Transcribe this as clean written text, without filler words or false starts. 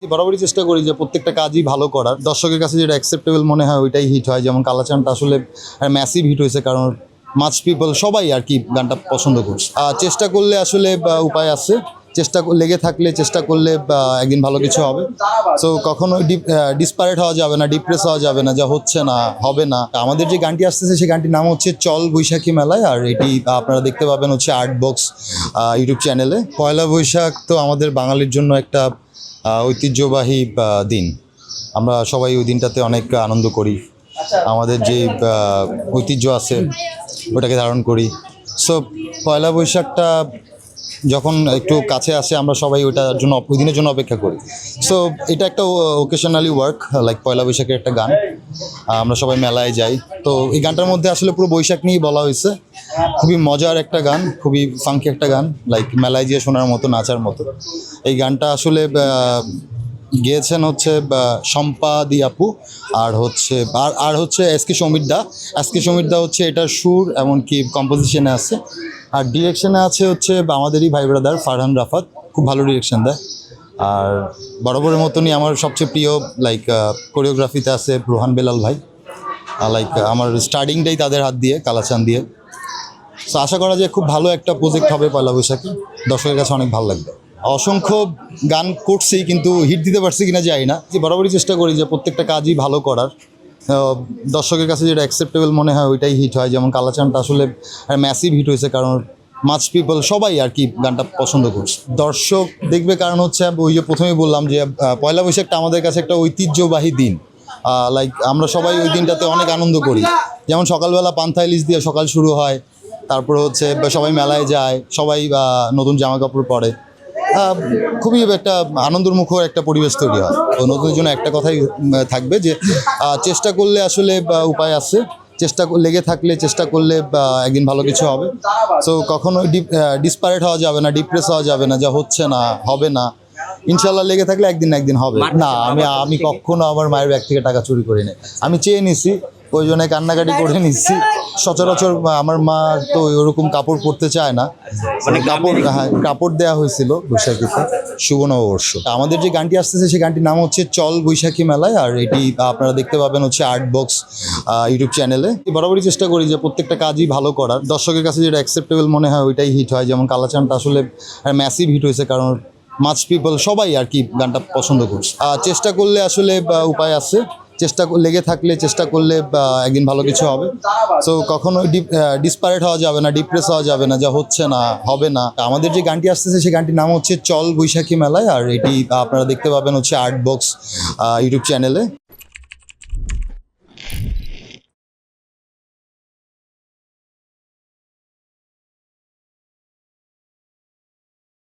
বরাবরই চেষ্টা করি যে প্রত্যেকটা কাজই ভালো করার, দর্শকের কাছে যেটা অ্যাকসেপ্টেবল মনে হয় ওইটাই হিট হয়। যেমন কালাচানটা আসলে ম্যাসিভ হিট হয়েছে, কারণ মাচ পিপল সবাই আর কি গানটা পছন্দ করছে। চেষ্টা করলে আসলে উপায় আছে, লেগে থাকলে চেষ্টা করলে একদিন ভালো কিছু হবে। সো কখনো ডিসপারেট হওয়া যাবে না, ডিপ্রেস হওয়া যাবে না, যা হচ্ছে না হবে না। আমাদের যে গানটি আসতেছে সেই গানটির নাম হচ্ছে চল বৈশাখী মেলায়, আর এটি আপনারা দেখতে পাবেন হচ্ছে আর্ট বক্স ইউটিউব চ্যানেলে। পয়লা বৈশাখ তো আমাদের বাঙালির জন্য একটা ঐতিহ্যবাহী দিন। আমরা সবাই ওই দিনটাতে অনেক আনন্দ করি, আমাদের যে ঐতিহ্য আছে ওটাকে ধারণ করি। সো পয়লা বৈশাখটা যখন একটু কাছে আসে আমরা সবাই ওইটার জন্য ওই দিনের জন্য অপেক্ষা করি। সো এটা একটা ওকেশনালি ওয়ার্ক, লাইক পয়লা বৈশাখের একটা গান। আমরা সবাই মেলায় যাই, তো এই গানটার মধ্যে আসলে পুরো বৈশাখ নিয়েই বলা হয়েছে। খুবই মজার একটা গান, খুবই ফাঙ্কি একটা গান, লাইক মেলায় গিয়ে শোনার মতো, নাচার মতো। এই গানটা আসলে গেয়েছেন হচ্ছে সম্পাদি আপু, আর হচ্ছে এসকে সমীর দা হচ্ছে এটার সুর এমনকি কম্পোজিশনে আছে, আর ডিরেকশনে আছে হচ্ছে আমাদেরই ভাই ব্রাদার ফারহান রাফাত, খুব ভালো ডিরেকশন দেয়। আর বরাবরের মতনই আমার সবচেয়ে প্রিয় লাইক কোরিওগ্রাফিতে আছে রোহান বেলাল ভাই, লাইক আমার স্টার্টিংটাই তাদের হাত দিয়ে, কালাচান দিয়ে। সো আশা করা যায় খুব ভালো একটা প্রজেক্ট হবে পয়লা বৈশাখে, দর্শকের কাছে অনেক ভালো লাগবে। অসংখ্য গান করছি কিন্তু হিট দিতে পারছি কিনা জানি না। বরাবরই চেষ্টা করি যে প্রত্যেকটা কাজই ভালো করার, দর্শকের কাছে যেটা অ্যাকসেপ্টেবল মনে হয় ওইটাই হিট হয়। যেমন কালাচানটা আসলে ম্যাসিভ হিট হয়েছে, কারণ মাচ পিপল সবাই আর কি গানটা পছন্দ করছে, দর্শক দেখবে। কারণ হচ্ছে ওই যে প্রথমেই বললাম যে পয়লা বৈশাখটা আমাদের কাছে একটা ঐতিহ্যবাহী দিন। লাইক আমরা সবাই ওই দিনটাতে অনেক আনন্দ করি। যেমন সকালবেলা পান্থা ইলিশ দিয়ে সকাল শুরু হয়, তারপরে হচ্ছে সবাই মেলায় যায়, সবাই নতুন জামা কাপড় পরে, খুবই একটা আনন্দমুখর একটা পরিবেশ তৈরি হয়। তো নতুনের জন্য একটা কথাই থাকবে যে চেষ্টা করলে আসলে উপায় আছে, লেগে থাকলে চেষ্টা করলে একদিন ভালো কিছু হবে। সো কখনো ডিসপারেট হওয়া যাবে না, ডিপ্রেস হওয়া যাবে না, যা হচ্ছে না হবে না। ইনশাল্লাহ লেগে থাকলে একদিন হবে। না, আমি কখনো আমার মায়ের ব্যাগ থেকে টাকা চুরি করি না। আমি চেয়ে নিছি, ওই জন্য কান্নাকাটি করে নিচ্ছি। সচরাচর আমার মা তো ওরকম কাপড় পরতে চায় না, মানে কাপড় দেওয়া হয়েছিল বৈশাখীতে, শুভ নববর্ষ। আমাদের যে গানটি আসতেছে সেই গানটির নাম হচ্ছে চল বৈশাখী মেলায়, আর এটি আপনারা দেখতে পাবেন হচ্ছে আর্ট বক্স ইউটিউব চ্যানেলে। বরাবরই চেষ্টা করি যে প্রত্যেকটা কাজই ভালো করার, দর্শকের কাছে যেটা অ্যাকসেপ্টেবল মনে হয় ওইটাই হিট হয়। যেমন কালাচানটা আসলে ম্যাসিভ হিট হয়েছে, কারণ মাচ পিপল সবাই আর কি গানটা পছন্দ করছে। চেষ্টা করলে আসলে উপায় আছে, লেগে থাকলে চেষ্টা করলে একদিন ভালো কিছু হবে। সো কখনো ডিসপারেট হওয়া যাবে না, ডিপ্রেস হওয়া যাবে না, যা হচ্ছে না হবে না। আমাদের যে গানটি আসতেছে সেই গানটির নাম হচ্ছে চল বৈশাখী মেলায়, আর এটি আপনারা দেখতে পাবেন হচ্ছে আর্ট বক্স ইউটিউব চ্যানেলে।